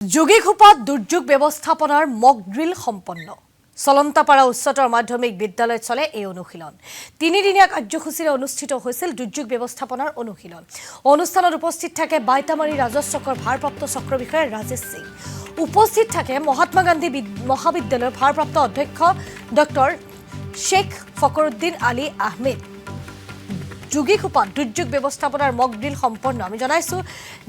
যোগীঘোপাত দুৰ্যোগ ব্যৱস্থাপনাৰ মক ড্ৰিল সম্পন্ন চলন্তাপাৰা উচ্চতৰ মাধ্যমিক বিদ্যালয়ত চলে এই অনুশীলন তিনিদিনীয়া কাৰ্যসূচীৰে অনুষ্ঠিত হৈছিল দুৰ্যোগ ব্যৱস্থাপনাৰ অনুশীলন অনুষ্ঠানত উপস্থিত থাকে বাইতামাৰী ৰাজচক্ৰৰ ভাৰপ্ৰাপ্ত চক্ৰ বিষয়া ৰাজেশ সিং উপস্থিত থাকে মহাত্মা গান্ধী মহাবিদ্যালয়ৰ ভাৰপ্ৰাপ্ত অধ্যক্ষ ডক্টৰ শেখ ফকৰুদ্দিন আলী আহমেদ যোগীঘোপাত দুৰ্যোগ ব্যৱস্থাপনাৰ মক ড্ৰিল সম্পন্ন আমি জানাইছো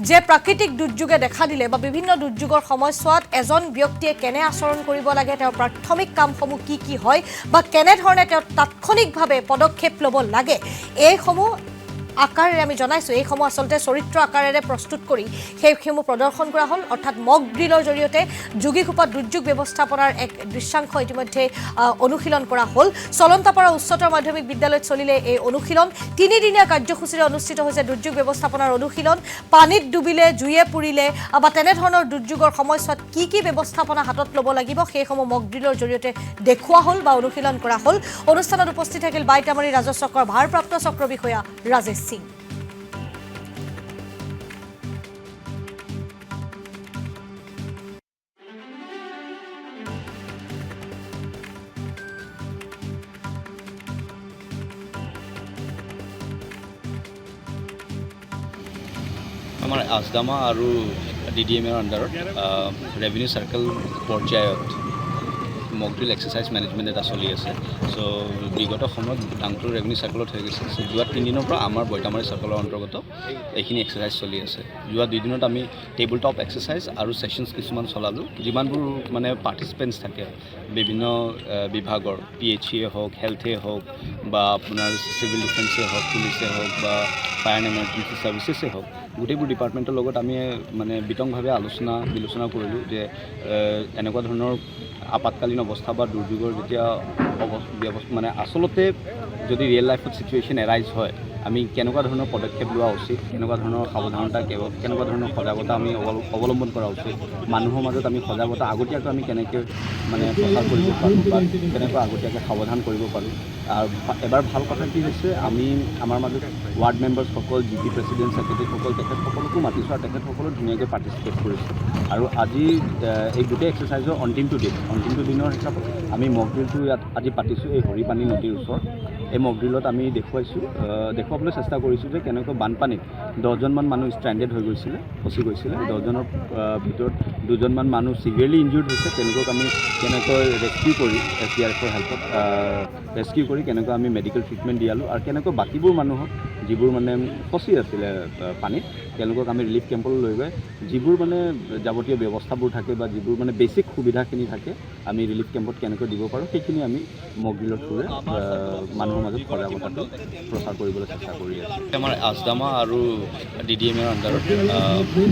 যে প্ৰাকৃতিক দুৰ্যোগে দেখা দিলে বা বিভিন্ন দুৰ্যোগৰ সময়ছোৱাত এজন ব্যক্তিয়ে কেনে আচৰণ কৰিব লাগে তেওঁৰ প্ৰাথমিক কামসমূহ কি হয় বা কেনে ধৰণে তেওঁ তাৎক্ষণিকভাৱে পদক্ষেপ ল'ব লাগে এইসমূহ আকাৰেৰে আমি জানাইছো এইসমূহ আসলতে চৰিত্ৰ আকাৰেৰে প্ৰস্তুত কৰি সেইসমূহ প্ৰদৰ্শন কৰা হ'ল অৰ্থাৎ মক ড্ৰিলৰ জৰিয়তে যোগীঘোপাত দুৰ্যোগ ব্যৱস্থাপনাৰ এক দৃশ্যাংশ ইতিমধ্যে অনুশীলন কৰা হ'ল চলন্তাপাৰা উচ্চতৰ মাধ্যমিক বিদ্যালয়ত চলিলে এই অনুশীলন তিনিদিনীয়া কাৰ্যসূচীৰে অনুষ্ঠিত হৈছে দুৰ্যোগ ব্যৱস্থাপনাৰ অনুশীলন পানীত ডুবিলে জুয়ে পুৰিলে বা তেনেধৰণৰ দুৰ্যোগৰ সময়ছোৱাত কি ব্যৱস্থাপনা হাতত ল'ব লাগিব সেইসমূহ মক ড্ৰিলৰ জৰিয়তে দেখুওৱা হ'ল বা অনুশীলন কৰা হ'ল অনুষ্ঠানত উপস্থিত থাকিল বাইতামাৰী ৰাজচক্ৰৰ ভাৰপ্ৰাপ্ত চক্ৰ বিষয়া ৰাজেশ সিং আমাৰ আজদামা আৰু DDMৰ আণ্ডাৰত ৰেভিনিউ চাৰ্কেল পৰ্যায়ত মক ড্ৰিল এক্সাৰচাইজ মেনেজমেণ্ট এটা চলি আছে চ' বিগত সময়ত ডাংটোৰ ৰেভিনিউ চাৰ্কেলত হৈ গৈছে চ' যোৱা 3 দিনৰ পৰা আমাৰ বৈতামাৰী চাৰ্কেলৰ অন্তৰ্গত এইখিনি এক্সাৰচাইজ চলি আছে যোৱা 2 দিনত আমি টেবুল টপ এক্সাৰচাইজ আৰু ছেশ্যনছ কিছুমান চলালোঁ যিমানবোৰ মানে পাৰ্টিচিপেণ্টছ থাকে বিভিন্ন বিভাগৰ PHE হওক হেল্থে হওক বা আপোনাৰ চিভিল ডিফেন্সে হওক পুলিচে হওক বা ফায়াৰ এণ্ড এমাৰ্জেঞ্চি ছাৰ্ভিচেছে হওক গোটেইবোৰ ডিপাৰ্টমেণ্টৰ লগত আমি মানে বিতংভাৱে বিলোচনা কৰিলোঁ যে এনেকুৱা ধৰণৰ আপৎকালীন অৱস্থা বা দুৰ্যোগৰ যেতিয়া মানে আচলতে যদি ৰিয়েল লাইফত ছিটুৱেশ্যন এৰাইজ হয় আমি কেনেকুৱা ধৰণৰ পদক্ষেপ লোৱা উচিত কেনেকুৱা ধৰণৰ সাৱধানতা কেনেকুৱা ধৰণৰ সজাগতা আমি অৱলম্বন কৰা উচিত মানুহৰ মাজত আমি সজাগতা আগতীয়াকৈ আমি কেনেকৈ মানে প্ৰচাৰ কৰিব পাৰোঁ বা কেনেকৈ আগতীয়াকৈ সাৱধান কৰিব পাৰোঁ আৰু এবাৰ ভাল কথা কি হৈছে আমি আমাৰ মাজত ৱাৰ্ড মেম্বাৰ্ছসকল GP প্ৰেচিডেণ্ট ছেক্ৰেটেৰীসকল তেখেতসকলকো মাতিছোঁ আৰু তেখেতসকলো ধুনীয়াকৈ পাৰ্টিচিপেট কৰিছে আৰু আজি এই গোটেই এক্সাৰচাইজৰ অন্তিমটো দিনৰ হিচাপত আমি মক ড্ৰিলটো ইয়াত আজি পাতিছোঁ এই হৰিপানী নদীৰ ওচৰত এই মক ড্ৰিলত আমি দেখুৱাবলৈ চেষ্টা কৰিছোঁ যে কেনেকৈ বানপানীত 10জনমান মানুহ ষ্ট্ৰেণ্ডেড হৈ গৈছিলে ফচি গৈছিলে 10জনৰ ভিতৰত 2জনমান মানুহ চিভিয়াৰলি ইনজিউৰ্ড হৈছে তেওঁলোকক আমি কেনেকৈ ৰেস্কিউ কৰি SDRFৰ হেল্পত ৰেস্কিউ কৰি কেনেকৈ আমি মেডিকেল ট্ৰিটমেণ্ট দিয়ালোঁ আৰু কেনেকৈ বাকীবোৰ মানুহক যিবোৰ মানে ফচি আছিলে পানীত তেওঁলোকক আমি ৰিলিফ কেম্পলৈ লৈ গৈ যিবোৰ মানে যাৱতীয় ব্যৱস্থাবোৰ থাকে বা যিবোৰ মানে বেছিক সুবিধাখিনি থাকে আমি ৰিলিফ কেম্পত কেনেকৈ দিব পাৰোঁ সেইখিনি আমি মক ড্ৰিলৰ থ্ৰুৰে মানুহৰ মাজত সজাগতাটো প্ৰচাৰ কৰিবলৈ চেষ্টা কৰি আছোঁ আমাৰ আজদামা আৰু DDMৰ আণ্ডাৰত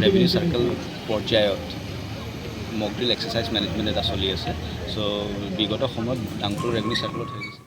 ৰেভিনিউ চাৰ্কেল পৰ্যায়ত মক ড্ৰিল এক্সাৰচাইজ মেনেজমেণ্ট এটা চলি আছে চ' বিগত সময়ত ডাংটোৰ ৰেভিনিউ চাৰ্কেলত হৈ গৈছে